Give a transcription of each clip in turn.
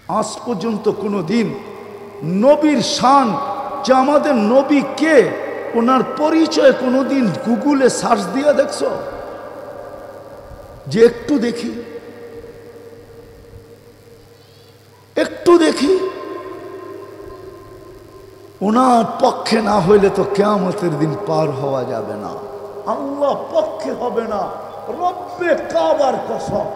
আজ পর্যন্ত কোনো দিন নবীর শান যে আমাদের নবী কে ওনার পরিচয় কোনোদিন গুগলে সার্চ দিয়ে দেখছো? যে একটু দেখি, একটু দেখি। ওনার পক্ষে না হইলে তো কিয়ামতের দিন পার হওয়া যাবে না। আল্লাহ পক্ষে হবে না, রব্বে কাবার কসম,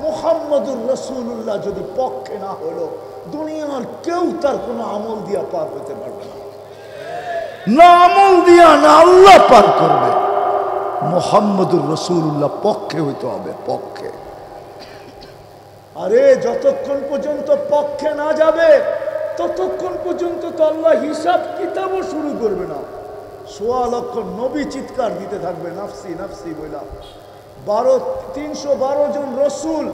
মুহাম্মদুর রাসূলুল্লাহ যদি পক্ষে না হলো দুনিয়ার কেউ তার কোনো আমল দিয়া পার হতে পারবে না। না আমল দিয়া না আল্লাহ পার করবে। মুহাম্মদুর রাসূলুল্লাহ পক্ষে হইতে হবে, পক্ষে। আরে যতক্ষণ পর্যন্ত পক্ষে না যাবে ততক্ষণ পর্যন্ত তো আল্লাহ হিসাব কিতাবও শুরু করবে না। ১৬ লক্ষ নবী চিৎকার দিতে থাকবে নাফসি নাফসি বইলা। ৩১২ জন রসুল,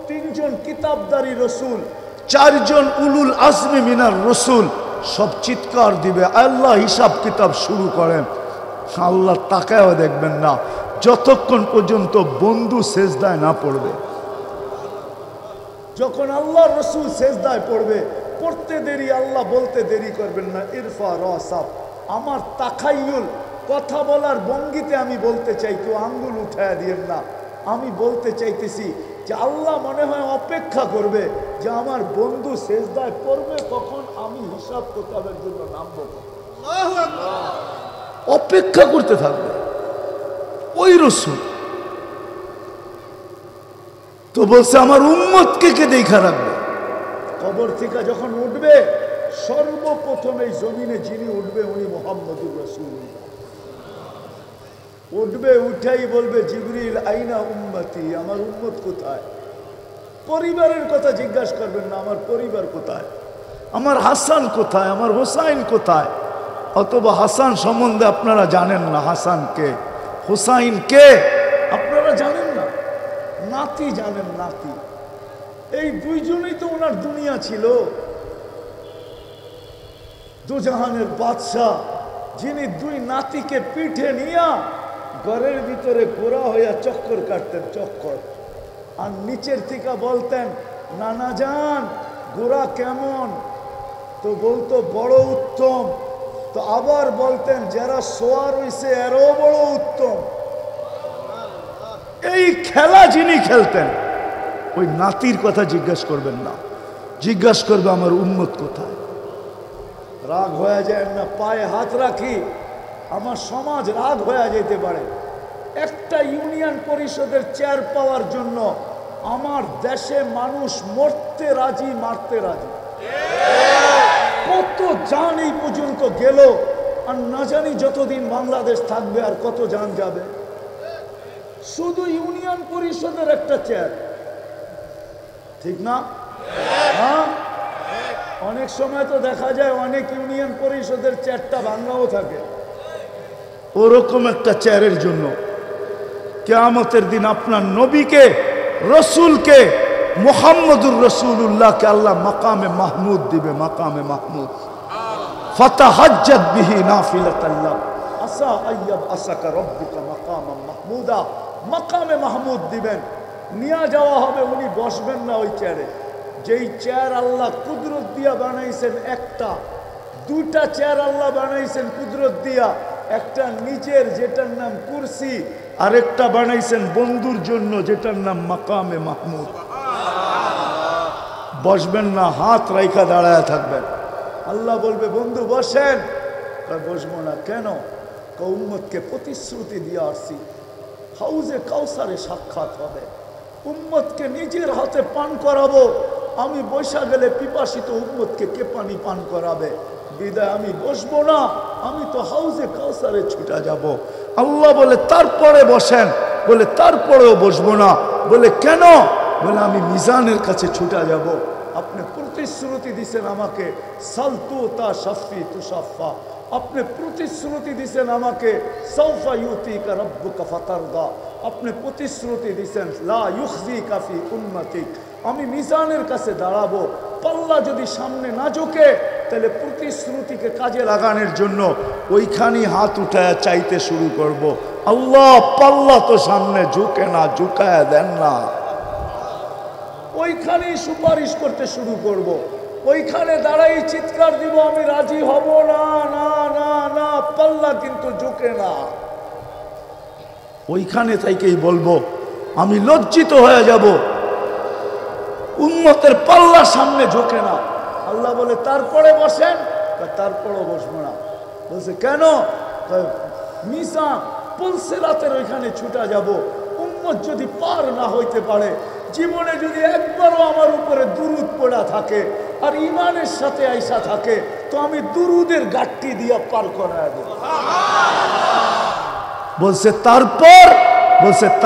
৩ জন কিতাবদারি রসুল, 4 জন উলুল আজমি মিনার রসুল সব চিৎকার দিবে, আল্লাহ হিসাব কিতাব শুরু করেন। আল্লাহ তাকায়ও দেখবেন না যতক্ষণ পর্যন্ত বন্ধু সেজদায় না পড়বে। যখন আল্লাহ রসুল সেজদায় পড়বে, পড়তে দেরি, আল্লাহ বলতে দেরি করবেন না, ইরফা রাসাব। আমার তাখাইয়ুল, কথা বলার ভঙ্গিতে আমি বলতে চাই, কেউ আঙ্গুল উঠায় দিয়েন না। আমি বলতে চাইতেছি যে আল্লাহ মনে হয় অপেক্ষা করবে যে আমার বন্ধু সেজদায় পড়বে, কখন আমি হিসাব কিতাবের জন্য নামবো। অপেক্ষা করতে থাকবে ওই রসুল। তো বলছে আমার উম্মতকে কে দেখা রাখবে। কবর থেকে যখন উঠবে সর্বপ্রথম এই জমিনে যিনি উঠবে উনি মুহাম্মদুর রাসূলুল্লাহ। উঠবে, উঠাই বলবে জিবরিল আইনা উম্মতি, আমার উম্মত কোথায়। পরিবারের কথা জিজ্ঞাসা করবেন না, আমার পরিবার কোথায়, আমার হাসান কোথায়, আমার হোসাইন কোথায়। অথবা হাসান সম্বন্ধে আপনারা জানেন না, হাসান কে, হোসাইন কে আপনারা জানেন না, নাতি জানেন, নাতি। এই দুইজনই তো ওনার দুনিয়া ছিল। দুজাহানের বাদশাহ যিনি 2 নাতিকে পিঠে নিয়া ঘরের ভিতরে ঘোরা হইয়া চক্কর কাটতেন, চক্কর। আর নিচের থেকে বলতেন নানা যান ঘোরা কেমন, তো বলতো বড় উত্তম। তো আবার বলতেন যারা সোয়ার হইছে এরও বড় উত্তম। এই খেলা যিনি খেলতেন, ওই নাতির কথা জিজ্ঞাসা করবেন না, জিজ্ঞাসা করবে আমার উম্মত কোথায়। রাগ হয়ে যায় না, পায়ে হাত রাখি, আমার সমাজ রাগ হয়ে যেতে পারে। একটা ইউনিয়ন পরিষদের চেয়ার পাওয়ার জন্য আমার দেশে মানুষ মরতে রাজি, মারতে রাজি। কত জান এই পর্যন্ত গেল, আর না জানি যতদিন বাংলাদেশ থাকবে আর কত জান যাবে। শুধু ইউনিয়ন পরিষদের একটা চেয়ার, ঠিক না? হ্যাঁ, অনেক সময় তো দেখা যায় অনেক ইউনিয়ন পরিষদের চেয়ারটা ভাঙাও থাকে। ওরকম একটা চেয়ারের জন্য কিয়ামতের দিন আপনার নবীকে, রসুলকে, মুহাম্মদুর রাসূলুল্লাহকে আল্লাহ মাকামে মাহমুদ দিবে, মাকামে মাহমুদ। ফাতাহাজ্জাত বিহি নাফিলাতান লাক আসা আইয়াব আসাকা রাব্বুকা মাকামান মাহমুদা। মাকামে মাহমুদ দিবেন, নিয়ে যাওয়া হবে, উনি বসবেন না ওই চেয়ারে। যেই চেয়ার আল্লাহ কুদরত দিয়া বানাইছেন, একটা 2টা চেয়ার আল্লাহ বানাইছেন কুদরত দিয়া, একটা নিজের যেটার নাম কুরসি, আরেকটা বানাইছেন বন্ধুর জন্য যেটার নাম মাকামে মাহমুদ। বসবেন না, হাত রাইখা দাঁড়ায় থাকবেন। আল্লাহ বলবে বন্ধু বসেন, বসবো না কেন? উম্মতকে প্রতিশ্রুতি দিয়ে আসছি হাউজে কাউসারে সাক্ষাৎ হবে, উম্মতকে নিজের হাতে পান করাবো। আমি বসা গেলে পিপাসিত উম্মতকে কে পানি পান করাবে? বিদায় আমি বসবো না, আমি তো হাউজে কাউসারে ছুটা যাব। আল্লাহ বলে তারপরে বসেন, বলে তারপরেও বসবো না। বলে কেন? বলে আমি মিজানের কাছে ছুটা যাব। আপনি প্রতিশ্রুতি দিছেন আমাকে সালতু তা শাফি তুষাফা, আপনি প্রতিশ্রুতি দিছেন আমাকে সাউফা ইউতিকা রাব্বুকা ফাতারদা, আপনি প্রতিশ্রুতি দিছেন লা ইউখজিকা ফি উম্মতিক, আমি মিজানের কাছে দাঁড়াবো। পাল্লা যদি সামনে না ঝুঁকে তাহলে প্রতিশ্রুতিকে কাজে লাগানোর জন্য ওইখানেই হাত উঠায় চাইতে শুরু করব। আল্লাহ পাল্লা তো সামনে ঝুঁকে না, ঝুঁকায় দেন না। ওইখানেই সুপারিশ করতে শুরু করব। ওইখানে দাঁড়াই চিৎকার দিব, আমি রাজি হব না, না না না, পাল্লা কিন্তু ঝুঁকে না। ওইখানে থেকেই বলবো, আমি লজ্জিত হয়ে যাব, উম্মতের পাল্লা সামনে ঝুঁকে না। আল্লাহ বলে তারপরে বসেন, তারপরও বসবো না। বলছে কেন? মিসা পুলসিরাতের ওইখানে ছুটা যাব। উম্মত যদি পার না হইতে পারে, জীবনে যদি একবারও আমার উপরে দুরুদ পড়া থাকে আর ইমানের সাথে আইসা থাকে, তো আমি দুরুদের গাট্টি দিয়া পার করায় দেব। বলছে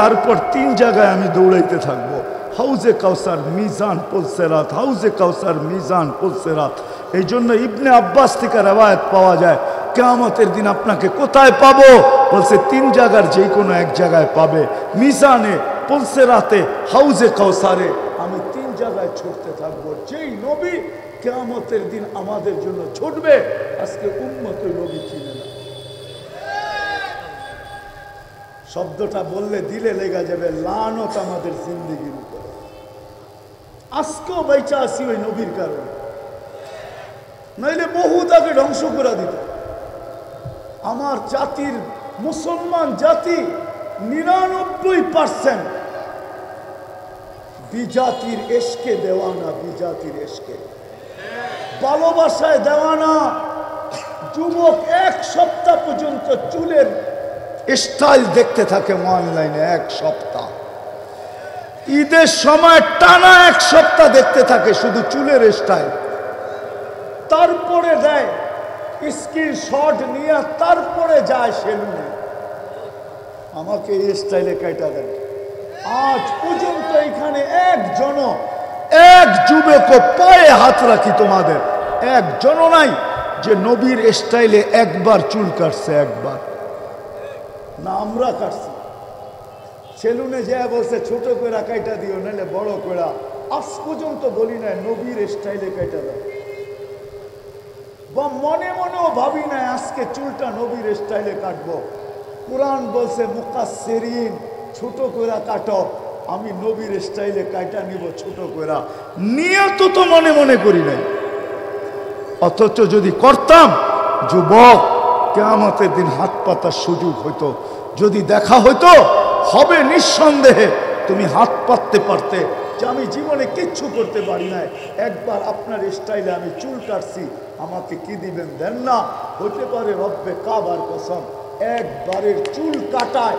তারপর 3 জায়গায় আমি দৌড়াইতে থাকবো, হাউজে কাউসার, মিজান, পুলসিরাত, হাউজে কাউসার, মিজান, পুলসিরাত। এই জন্য ইবনে আব্বাস থেকে রওয়ায়াত পাওয়া যায়, কিয়ামতের দিন আপনাকে কোথায় পাবো? বলছে 3 জায়গার যে কোনো এক জায়গায় পাবে, মিজানে, পুলসিরাতে, হাউজে কাউসারে। আমি 3 জায়গায় ছুটতে থাকবো। যেই নবী কিয়ামতের দিন আমাদের জন্য ছুটবে, আজকে উম্মত ওই নবী চিনে না। শব্দটা বললে দিলে লেগে যাবে, লানত আমাদের জিন্দেগির উপরে। আজকেও বেঁচে আছি ওই নবীর কারণে, নাইলে বহু তাকে ধ্বংস করে দিত। আমার জাতির, মুসলমান জাতি 99% বিজাতির এশকে দেওয়ানা, বিজাতির এশকে, ভালোবাসায় দেওয়ানা। যুবক 1 সপ্তাহ পর্যন্ত চুলের স্টাইল দেখতে থাকে অনলাইনে, 1 সপ্তাহ। ঈদের সময় টানা 1 সপ্তাহ দেখতে থাকে শুধু চুলের স্টাইল। তারপরে দেয় স্ক্রিনশট নিয়ে, তারপরে যায় সেলুনে, আমাকে এই স্টাইলে কাটা দেন। আজ পর্যন্ত এখানে এক যুবক পায়ে হাত রাখি তোমাদের, একজনও নাই যে নবীর স্টাইলে একবার চুল কাটছে, একবার না। আমরা কাটছি, সেলুনে যা বলছে ছোট করে কাইটা দিও, নাহলে বড় করে। আজ পর্যন্ত বলি না নবীর স্টাইলে কাইটা দাও, বা মনে মনেও ভাবি না আজকে চুলটা নবীর স্টাইলে কাটবো। কোরআন বলছে মুকাসসিরিন, ছোট করে কাটো। আমি নবীর স্টাইলে কাইটা নিব ছোট করে, নিয়ত তো মনে মনে করি নাই। অথচ যদি করতাম, যুবক কিয়ামতের দিন হাত পাতার সুযোগ হইতো, যদি দেখা হইতো, হবে নিঃসন্দেহে তুমি হাত পাততে পারতে যে আমি জীবনে কিচ্ছু করতে পারি নাই, একবার আপনার স্টাইলে আমি চুল কাটছি, আমাকে কি দিবেন? দেন না। হতে পারে রব্বে কাবার কসম, একবারের চুল কাটায়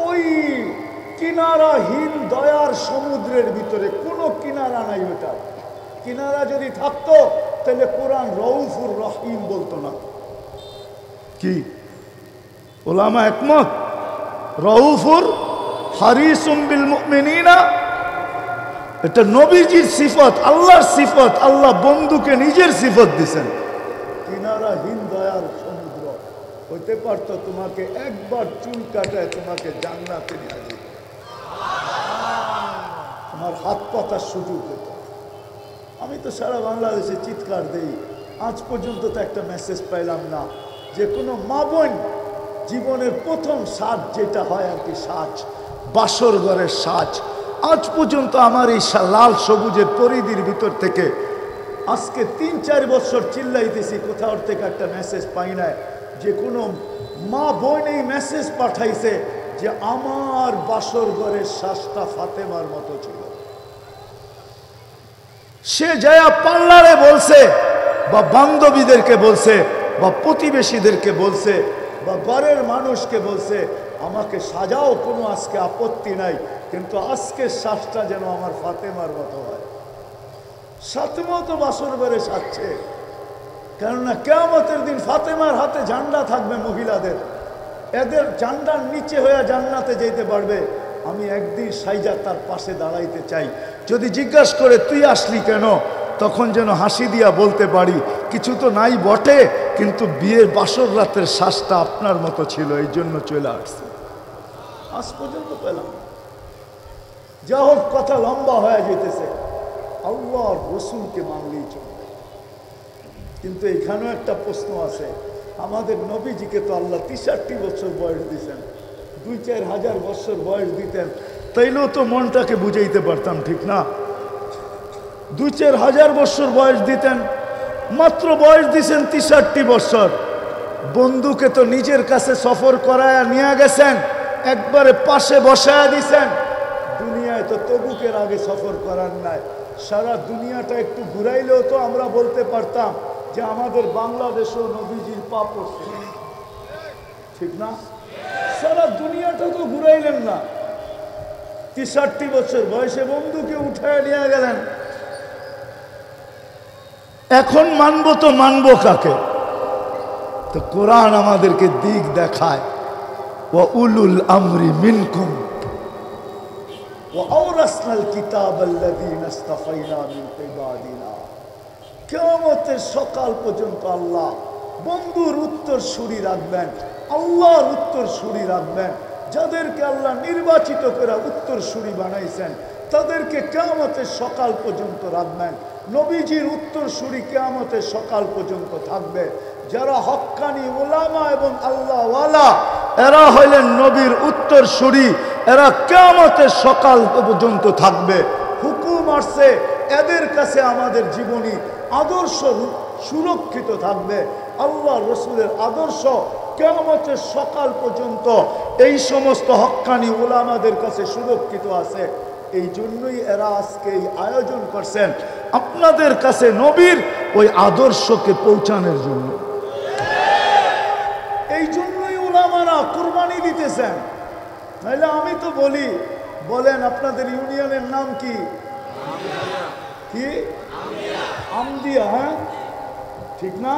ওই কিনারাহীন দয়ার সমুদ্রের ভিতরে কোনো কিনারা নাই। ওটা কিনারা যদি থাকতো তাহলে কোরআন রউফুর রহিম বলতো না। কি ওলামা একমত? রউফুর হারিসুম বিল মুমিনিনা, এটা নবীজির সিফত, আল্লাহর সিফত। আল্লাহ বন্ধুকে নিজের সিফত দিছেন। কিনারাহীন দয়ার সমুদ্র হইতে পারতো তোমাকে একবার চুল কাটায় তোমাকে জান্নাতে নিয়ে যেত, তোমার হাত পাতার সুযোগ হতো। আমি তো সারা বাংলাদেশে চিৎকার দেই, আজ পর্যন্ত তো একটা মেসেজ পাইলাম না যে কোনো মা বোন জীবনের প্রথম সাজ যেটা হয় আর কি, সাজ, বাসর ঘরের সাজ, আজ পর্যন্ত আমার এই লাল সবুজের পরিধির ভিতর থেকে আজকে 3-4 বছর চিল্লাইতেছি, কোথাও থেকে একটা মেসেজ পাই না যে কোনো মা বোন এই মেসেজ পাঠাইছে যে আমার বাসর ঘরের সাজটা ফাতেমার মতো ছিল। সে যায়া পার্লারে বলছে, বা বান্ধবীদেরকে বলছে, বা প্রতিবেশীদেরকে বলছে, বা ঘরের মানুষকে বলছে আমাকে সাজাও, কোনো আজকে আপত্তি নাই, কিন্তু আজকের শ্বাসটা যেন আমার ফাতেমার মতো হয়। ফাতেমাও তো বাসর ঘরে সাজছে, কেননা কিয়ামতের দিন ফাতেমার হাতে ঝান্ডা থাকবে মহিলাদের, এদের ঝান্ডার নিচে হয়ে জান্নাতে যেতে পারবে। আমি একদিন সাইজা তার পাশে দাঁড়াইতে চাই। যদি জিজ্ঞাসা করে তুই আসলি কেন, তখন যেন হাসি দিয়া বলতে পারি কিছু তো নাই বটে, কিন্তু বিয়ের বাসর রাতের শ্বাসটা আপনার মতো ছিল, এই জন্য চলে আসছে। আজ পর্যন্ত পেলাম। যা হোক, কথা লম্বা হয়ে যেতেছে। আল্লাহর রসুলকে মানলেই চলবে, কিন্তু এখানেও একটা প্রশ্ন আছে। আমাদের নবীজিকে তো আল্লাহ 63 বছর বয়স দিয়েছেন, 2-4 হাজার বছর বয়স দিতেন, তাইলেও তো মনটাকে বুঝাইতে পারতাম, ঠিক না? 2-4 হাজার বছর বয়স দিতেন, মাত্র বয়স দিছেন 63 বছর। বন্ধুকে তো নিজের কাছে সফর করায়া নিয়ে গেছেন, একবারে পাশে বসায়া দিছেন। দুনিয়ায় তো তবুকের আগে সফর করার নাই। সারা দুনিয়াটা একটু ঘুরাইলেও তো আমরা বলতে পারতাম যে আমাদের বাংলাদেশেও নবীজির পা পড়ছে, ঠিক না? সারা দুনিয়াটা তো ঘুরাইলেন না। 63 বছর বয়সে বন্ধুকে উঠায় নিয়ে গেলেন। এখন মানবো তো মানবো কাকে? তো কোরআন আমাদেরকে দিক দেখায়, ওয়া উলুল আমরি মিনকুম ওয়া আওরাসনাল কিতাবাল্লাযীনা ইসতাফাইনা মিন ইবাদিনা। কিয়ামতের সকাল পর্যন্ত আল্লাহ বন্ধুর উত্তর সুরি রাখবেন, আল্লাহর উত্তর সুরি রাখবেন। যাদেরকে আল্লাহ নির্বাচিত করে উত্তর সুরি বানাইছেন তাদেরকে কিয়ামতের সকাল পর্যন্ত রাখবেন। নবীজির উত্তর সুরি কিয়ামতের সকাল পর্যন্ত থাকবে। যারা হক্কানি উলামা এবং আল্লাহওয়ালা, এরা হইলেন নবীর উত্তর সুরি, এরা কিয়ামতের সকাল পর্যন্ত থাকবে। হুকুম আসছে, এদের কাছে আমাদের জীবনী আদর্শ সুরক্ষিত থাকবে। আল্লাহ রসুলের আদর্শ কিয়ামতের সকাল পর্যন্ত এই সমস্ত হক্কানি উলামাদের কাছে সুরক্ষিত আছে। এই জন্যই এরা আজকে এই আয়োজন করছেন আপনাদের কাছে নবীর ওই আদর্শকে পৌঁছানোর জন্য। এই জন্যই উলামারা কুরবানি দিতেছেন। নাহলে আমি তো বলি, বলেন আপনাদের ইউনিয়নের নাম কি? কি আমদিয়া? হ্যাঁ, ঠিক না?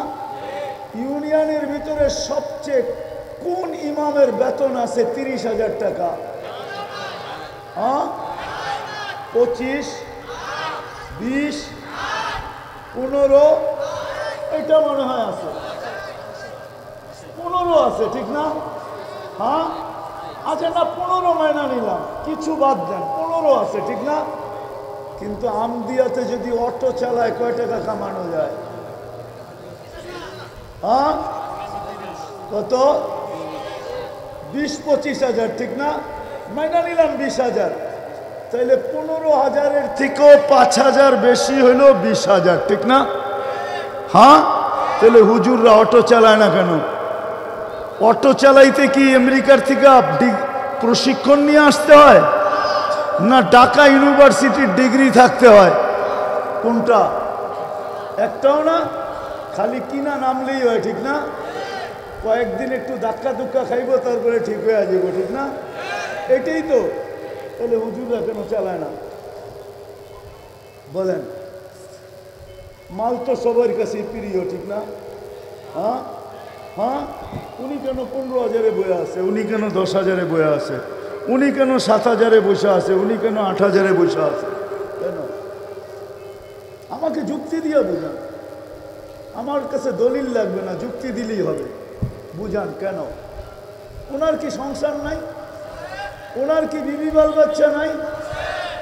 ইউনিয়নের ভিতরে সবচেয়ে কোন ইমামের বেতন আছে 30,000 টাকা? হ্যাঁ, 25, 20, 15, এটা মনে হয় আছে। 15 আছে, ঠিক না? হ্যাঁ, আচ্ছা না, 15 মাইনা নিলাম, কিছু বাদ দেন, 15 আছে, ঠিক না? কিন্তু আমদিয়াতে যদি অটো চালায় কয় টাকা কামানো যায়? হ্যাঁ, কত? 20-25 হাজার, ঠিক না? মাইনা নিলাম 20,000, তাইলে 15,000-এর থেকেও 5,000 বেশি হইল 20,000, ঠিক না? হ্যাঁ, তাহলে হুজুররা অটো চালায় না কেন? অটো চালাইতে কি আমেরিকার থেকে প্রশিক্ষণ নিয়ে আসতে হয়, না ঢাকা ইউনিভার্সিটির ডিগ্রি থাকতে হয়? কোনটা? একটাও না, খালি কিনা নামলেই হয়, ঠিক না? কয়েকদিন একটু ধাক্কা ধুক্কা খাইব, তারপরে ঠিক হয়ে যাব, ঠিক না? এটাই তো। তাহলে হুজুররা কেন চালায় না বলেন? মাল তো সবার কাছে প্রিয়, ঠিক না? হ্যাঁ হ্যাঁ, উনি কেন 15,000-এ বয়ে আছে? উনি কেন 10,000-এ বয়ে আছে? উনি কেন 7,000-এ বসে আছে? উনি কেন 8,000-এ বসে আছে? কেন? আমাকে যুক্তি দিয়ে বুঝান। আমার কাছে দলিল লাগবে না, যুক্তি দিলেই হবে। বুঝান কেন? ওনার কি সংসার নাই? ওনার কি বিবি বাল বাচ্চা নাই?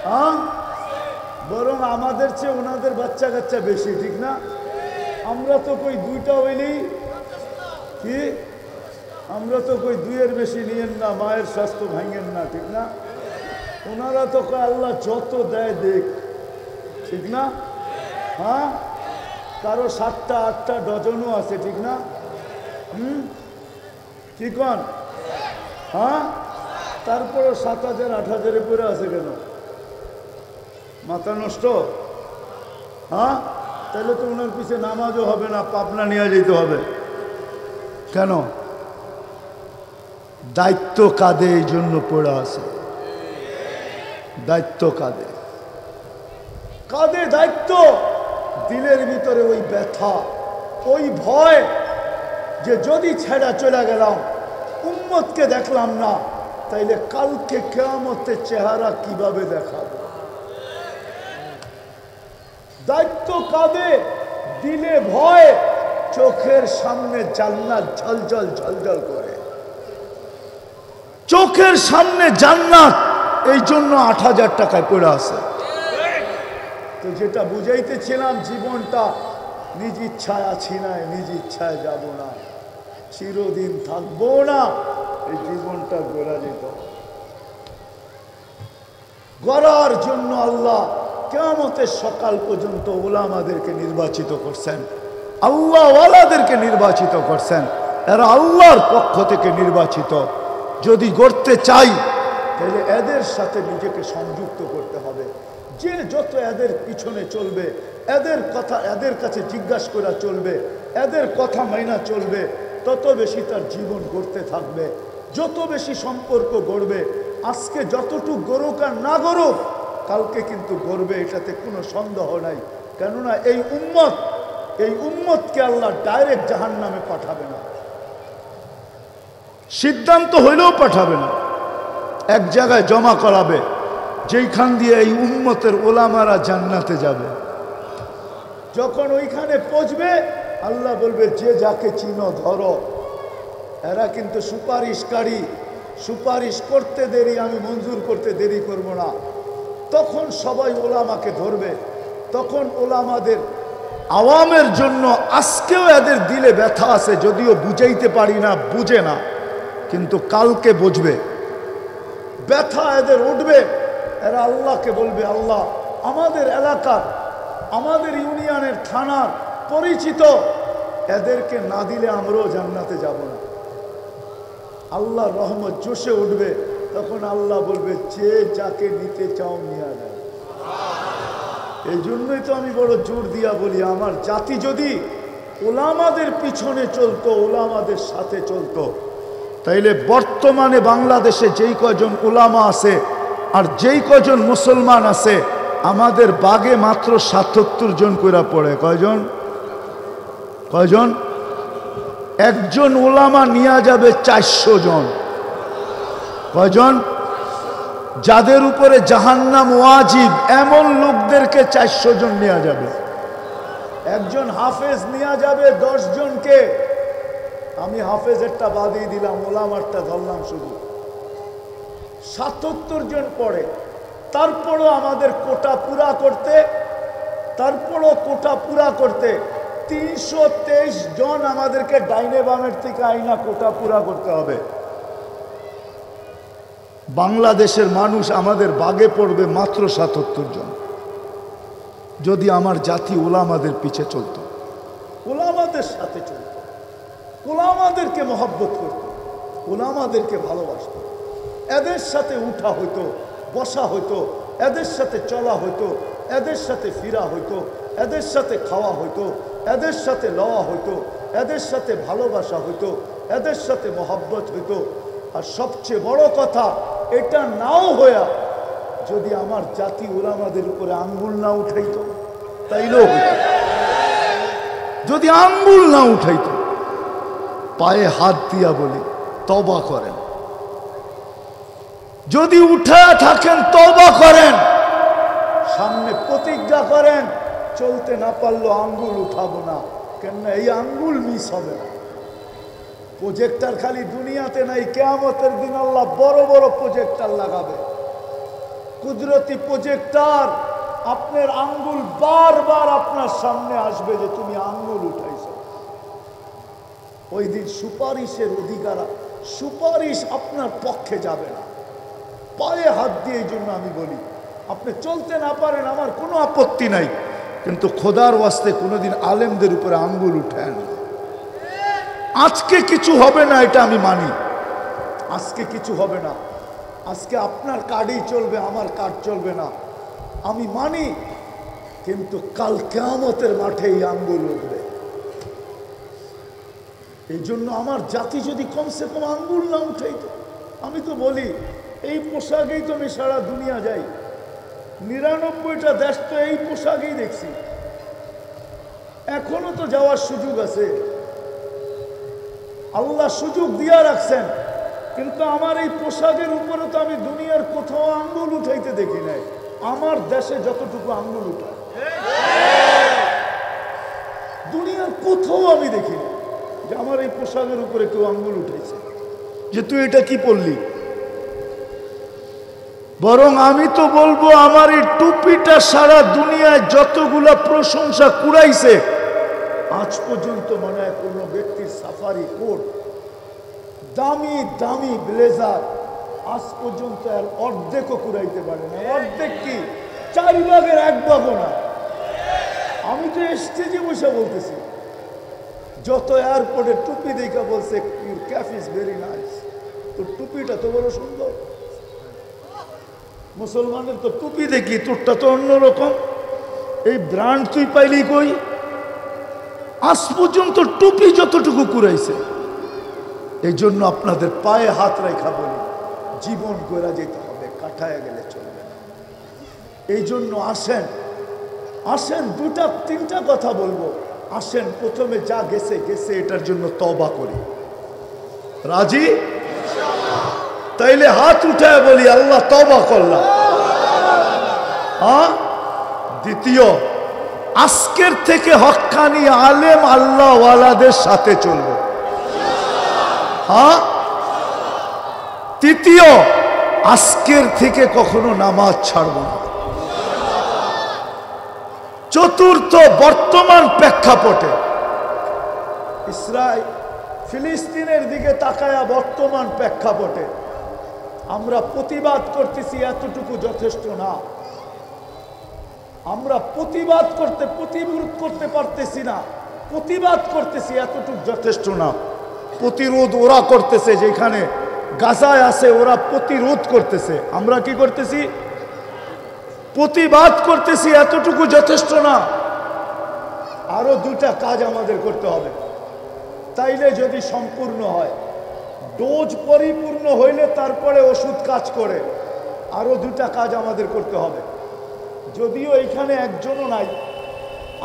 হ্যাঁ, বরং আমাদের চেয়ে ওনাদের বাচ্চা কাচ্চা বেশি, ঠিক না? আমরা তো কই 2টা হইলেই কি, আমরা তো কই 2-এর বেশি নিয়েন না, মায়ের স্বাস্থ্য ভাঙেন না, ঠিক না? ওনারা তো কয় আল্লাহ যত দেয় দেখ, ঠিক না? হ্যাঁ, কারো 7টা 8টা ডজনও আছে, ঠিক না? কি কন? হ্যাঁ, তারপরে 7,000 8,000-এ পরে আছে কেন? মাথা নষ্ট? হ্যাঁ, তাহলে তো ওনার পিছিয়ে নামাজও হবে না, পাবনা নিয়ে যেতে হবে। কেন? দায়িত্ব কাঁধে এই জন্য পড়ে আছে। দায়িত্ব কাঁধে, কাঁধে দায়িত্ব। দিলের ভিতরে ওই ব্যথা, ওই ভয় যে যদি ছেড়া চলে গেলাম, উম্মতকে দেখলাম না, তাইলে কালকে কিয়ামতের চেহারা কিভাবে দেখাবো? দায়িত্ব কাঁধে, দিলে ভয়, চোখের সামনে জান্নাত ঝলঝল ঝলঝল করে। চোখের সামনে জান্নাত, এই জন্য 8,000 টাকায় পড়ে আছে। তো যেটা বুঝাইতেছিলাম, জীবনটা নিজ ইচ্ছায় আছি না, নিজ ইচ্ছায় যাব না, চিরদিন থাকবো না। এই জীবনটা গড়া যেত, গড়ার জন্য আল্লাহ কিয়ামতের সকাল পর্যন্ত উলামাদেরকে নির্বাচিত করছেন, আল্লাহওয়ালাদেরকে নির্বাচিত করছেন। এরা আল্লাহর পক্ষ থেকে নির্বাচিত। যদি গড়তে চাই তাহলে এদের সাথে নিজেকে সংযুক্ত করতে হবে। যে যত এদের পিছনে চলবে, এদের কথা এদের কাছে জিজ্ঞাসা করা চলবে, এদের কথা মাইনা চলবে, তত বেশি তার জীবন গড়তে থাকবে, যত বেশি সম্পর্ক গড়বে। আজকে যতটুকু গড়ুক আর না গড়ুক, কালকে কিন্তু গড়বে, এটাতে কোনো সন্দেহ নাই। কেননা এই উম্মতকে আল্লাহ ডাইরেক্ট জাহান্নামে পাঠাবে না, সিদ্ধান্ত হইলেও পাঠাবে না, এক জায়গায় জমা করাবে, যেইখান দিয়ে এই উম্মতের ওলামারা জান্নাতে যাবে। যখন ওইখানে পৌঁছবে, আল্লাহ বলবে যে যাকে চিনো ধরো। এরা কিন্তু সুপারিশকারী, সুপারিশ করতে দেরি, আমি মঞ্জুর করতে দেরি করব না। তখন সবাই ওলামাকে ধরবে। তখন ওলামাদের আওয়ামের জন্য আজকেও এদের দিলে ব্যথা আছে, যদিও বুঝাইতে পারি না, বুঝে না, কিন্তু কালকে বুঝবে, ব্যথা এদের উঠবে। এরা আল্লাহকে বলবে, আল্লাহ আমাদের এলাকার, আমাদের ইউনিয়নের, থানার পরিচিত, এদেরকে না দিলে আমরাও জান্নাতে যাব না। আল্লাহর রহমত জোশে উঠবে। তখন আল্লাহ বলবে যে যাকে নিতে চাও নিয়ে যাও। এই জন্যই তো আমি বড় জোর দিয়া বলি, আমার জাতি যদি ওলামাদের পিছনে চলতো, ওলামাদের সাথে চলতো, তাইলে বর্তমানে বাংলাদেশে যেই কজন ওলামা আছে আর যেই কজন মুসলমান আছে, আমাদের বাগে মাত্র ৭৭ জন কইরা পড়ে। কয়জন? একজন ওলামা নিয়ে যাবে 400 জন। কয়জন? যাদের উপরে জাহান্নাম ওয়াজিব, এমন লোকদেরকে 400 জন নিয়ে যাবে। একজন হাফেজ নিয়ে যাবে 10 জনকে। আমি হাফেজেরটা বাদই দিলাম, ওলামারটা ধরলাম শুধু। ৭৭ জন পড়ে। তারপরও আমাদের কোটা পুরা করতে 323 জন আমাদেরকে ডাইনে বামের থেকে আইনা কোটা পুরা করতে হবে। বাংলাদেশের মানুষ আমাদের বাগে পড়বে মাত্র ৭৭ জন। যদি আমার জাতি ওলামাদের পিছে চলত, ওলামাদের সাথে চলত, ওলামাদেরকে মহব্বত করত, ওলামাদেরকে ভালোবাসত, এদের সাথে উঠা হইতো, বসা হইতো, এদের সাথে চলা হইতো, এদের সাথে ফিরা হইতো, এদের সাথে খাওয়া হইতো, এদের সাথে লওয়া হইতো, এদের সাথে ভালোবাসা হইতো, এদের সাথে মহব্বত হইতো। আর সবচেয়ে বড় কথা, এটা নাও হইয়া যদি আমার জাতি ওলামাদের উপরে আঙ্গুল না উঠাইতো, তাইলেও হইতো। যদি আঙ্গুল না উঠাইতো, পায়ে হাত দিয়া বলি তওবা করেন। যদি উঠা থাকেন তওবা করেন, সামনে প্রতিজ্ঞা করেন, চলতে না পারলো আঙ্গুল উঠাবো না। কেননা এই আঙ্গুল মিস হবে না। প্রজেক্টর খালি দুনিয়াতে নাই, কিয়ামতের দিন আল্লাহ বড় বড় প্রজেক্টর লাগাবে, কুদরতি প্রজেক্টর। আপনার আঙ্গুল বারবার আপনার সামনে আসবে যে তুমি আঙ্গুল উঠাইছো। ওই দিন সুপারিশের অধিকার, সুপারিশ আপনার পক্ষে যাবে না। পায়ে হাত দিয়ে এই জন্য আমি বলি, আপনি চলতে না পারেন, আমার কোনো আপত্তি নাই, কিন্তু খোদার ওয়াস্তে কোনোদিন আলেমদের উপরে আঙ্গুল উঠেন। আজকে কিছু হবে না, এটা আমি মানি। আজকে কিছু হবে না, আজকে আপনার কার্ডই চলবে, আমার কার্ড চলবে না, আমি মানি। কিন্তু কাল কিয়ামতের মাঠে এই আঙ্গুল উঠবে। এই জন্য আমার জাতি যদি কমসে কম আঙ্গুল না উঠাইতো। আমি তো বলি, এই পোশাকেই তো আমি সারা দুনিয়া যাই, 99টা দেশ তো এই পোশাকেই দেখছি। এখনো তো যাওয়ার সুযোগ আছে, আল্লাহ সুযোগ দিয়া রাখছেন। কিন্তু আমার এই পোশাকের উপরে তো আমি দুনিয়ার কোথাও আঙ্গুল উঠাইতে দেখি নাই। আমার দেশে যতটুকু আঙ্গুল উঠায়, দুনিয়ার কোথাও আমি দেখি না যে আমার এই পোশাকের উপরে কেউ আঙ্গুল উঠেছে যে তুই এটা কি পরলি। বরং আমি তো বলবো, আমার এই টুপিটা সারা দুনিয়ায় যতগুলা প্রশংসা কুড়াইছে, আজ পর্যন্ত মনে হয় কোনো ব্যক্তির সাফারি কোট, দামি দামি ব্লেজার আজ পর্যন্ত আর অর্ধেকও কুড়াইতে পারে না। অর্ধেক কি 4 ভাগের 1 ভাগও না। আমি তো স্টেজে বসে বলতেছি, যত এয়ারপোর্টে টুপি দেখা বলছে your cafe is very nice, তোর টুপিটা তো বড় সুন্দর। মুসলমানের তো টুপি দেখি, তোরটা তো অন্যরকম, এই ব্র্যান্ড তুই পাইলি কই? আজ পর্যন্ত টুপি যতটুকু কুড়াইছে। এই জন্য আপনাদের পায়ে হাত রেখা বলি, জীবন গড়া যেতে হবে, কাটায় গেলে চলবে না। এই জন্য আসেন, আসেন 2-3টা কথা বলবো। আসেন প্রথমে যা গেছে গেছে, এটার জন্য তওবা করি। রাজি? তাইলে হাত উঠায় বলি আল্লাহ তওবা করলাম। হ্যাঁ, দ্বিতীয়, আজকের থেকে হক্কানি আলেম আল্লাহওয়ালাদের সাথে চলব। হ্যাঁ, তৃতীয়, আজকের থেকে কখনো নামাজ ছাড়ব না। চতুর্থ, বর্তমান প্রেক্ষাপটে ইসরায়েল ফিলিস্তিনের দিকে তাকায়া বর্তমান প্রেক্ষাপটে আমরা প্রতিবাদ করতেছি, এতটুকু যথেষ্ট না। আমরা প্রতিবাদ প্রতিরোধ করতে পারতেছি না, প্রতিবাদ করতেছি, এতটুকু যথেষ্ট না। প্রতিরোধ ওরা করতেছে, যেখানে গাজায় আছে ওরা প্রতিরোধ করতেছে, আমরা কি করতেছি? প্রতিবাদ করতেছি, এতটুকু যথেষ্ট না। আরো 2টা কাজ আমাদের করতে হবে, তাইলে যদি সম্পূর্ণ হয়। ডোজ পরিপূর্ণ হইলে তারপরে ওষুধ কাজ করে। আরো 2টা কাজ আমাদের করতে হবে। যদিও এখানে একজনও নাই,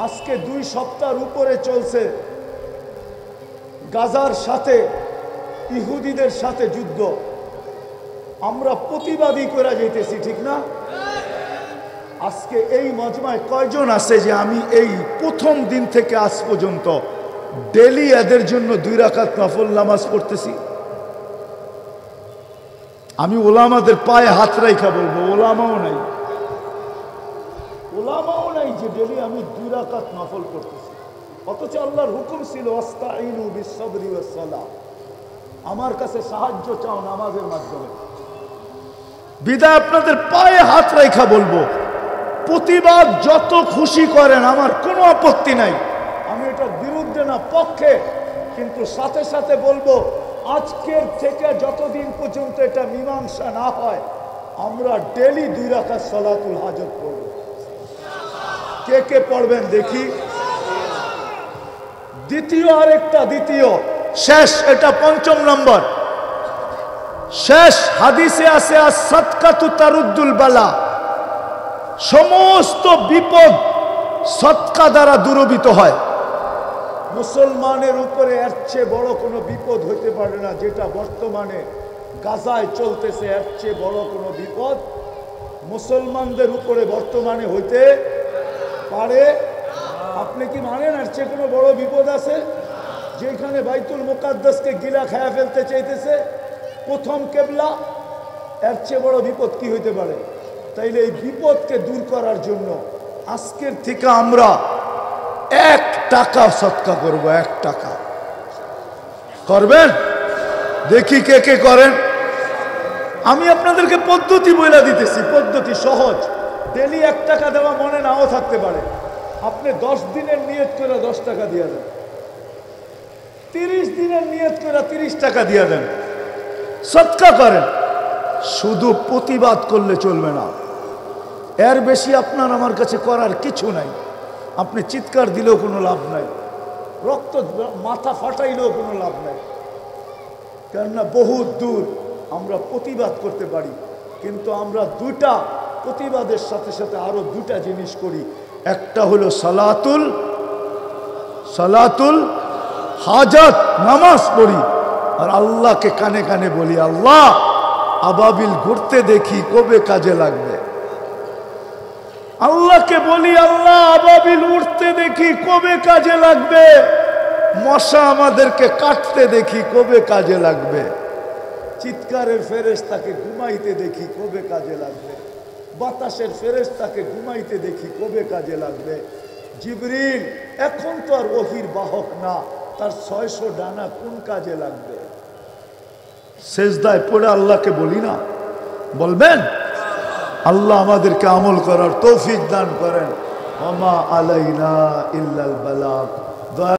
আজকে 2 সপ্তাহের উপরে চলছে গাজার সাথে ইহুদিদের সাথে যুদ্ধ। আমরা প্রতিবাদী করে যেতেছি, ঠিক না? আজকে এই মজমায় কয়জন আছে যে আমি এই প্রথম দিন থেকে আজ পর্যন্ত ডেলি এদের জন্য 2 রাকাত নফল নামাজ পড়তেছি? আমি ওলামাদের পায়ে হাত রাইখা বলবো, ওলামাও নাই, ওলামাও নাই যে ডেলি আমি 2 রাকাত নফল করতেছি। অথচ আল্লাহর হুকুম ছিল আস্তাইনু বিসসবরি ওয়াসসালাহ, আমার কাছে সাহায্য চাও নামাজের মাধ্যমে। বিদায় আপনাদের পায়ে হাত রাইখা বলবো, প্রতিবাদ যত খুশি করেন, আমার কোনো আপত্তি নাই, আমি এটার বিরুদ্ধে না, পক্ষে। কিন্তু সাথে সাথে বলবো, আজকের থেকে যতদিন পর্যন্ত এটা মীমাংসা না হয়, আমরা ডেলি 2 রাকাত সালাতুল হাজত পড়ব। কে কে পড়বেন দেখি? দ্বিতীয় শেষ, এটা 5ম নম্বর, শেষ হাদিসে আছে as-সাদকাতু তারুদ্দুল বালা, সমস্ত বিপদ সদকা দ্বারা দূরীভূত হয়। মুসলমানের উপরে এর চেয়ে বড় কোনো বিপদ হইতে পারে না, যেটা বর্তমানে গাজায় চলতেছে। এর চেয়ে বড় কোনো বিপদ মুসলমানদের উপরে বর্তমানে হইতে পারে? আপনি কি মানেন এর চেয়ে কোনো বড় বিপদ আছে? যেখানে বাইতুল মুকাদ্দাসকে গিলা খায়া ফেলতে চাইতেছে প্রথম কেবলা, এর চেয়ে বড় বিপদ কি হইতে পারে? তাইলে এই বিপদকে দূর করার জন্য আজকের থেকে আমরা 1 টাকা সদকা করব। 1 টাকা করবেন? দেখি কে কে করেন। আমি আপনাদেরকে পদ্ধতি বলে দিতেছি, পদ্ধতি সহজ। ডেলি 1 টাকা দেওয়া মনে নাও থাকতে পারে। আপনি 10 দিনের নিয়ত করে 10 টাকা দিয়ে দেন, 30 দিনের নিয়ত করে 30 টাকা দিয়ে দেন, সদকা করেন। শুধু প্রতিবাদ করলে চলবে না, এর বেশি আপনার আমার কাছে করার কিছু নাই। আপনি চিৎকার দিলেও কোনো লাভ নাই, রক্ত মাথা ফাটাইলেও কোনো লাভ নাই, কেননা বহুত দূর আমরা প্রতিবাদ করতে পারি। কিন্তু আমরা 2টা প্রতিবাদের সাথে সাথে আরো 2টা জিনিস করি। একটা হলো সালাতুল হাজাত, নামাজ পড়ি, আর আল্লাহকে কানে কানে বলি, আল্লাহ আবাবিল ঘুরতে দেখি কবে কাজে লাগবে। আল্লাহকে বলি, আল্লাহ আবাবিল উঠতে দেখি কবে কাজে লাগবে, মশা আমাদেরকে কাটতে দেখি কবে কাজে লাগবে, চিৎকারের ফেরেশতাকে ঘুমাইতে দেখি কবে কাজে লাগবে, বাতাসের ফেরেশতাকে ঘুমাইতে দেখি কবে কাজে লাগবে। জিবরিল এখন তো আর ওহির বাহক না, তার 600 ডানা কোন কাজে লাগবে? সেজদায় পড়ে আল্লাহকে বলি না? বলবেন? আল্লাহ আমাদেরকে আমল করার তৌফিক দান করেন। ওমা আলাইনা ইল্লাল বালাগ।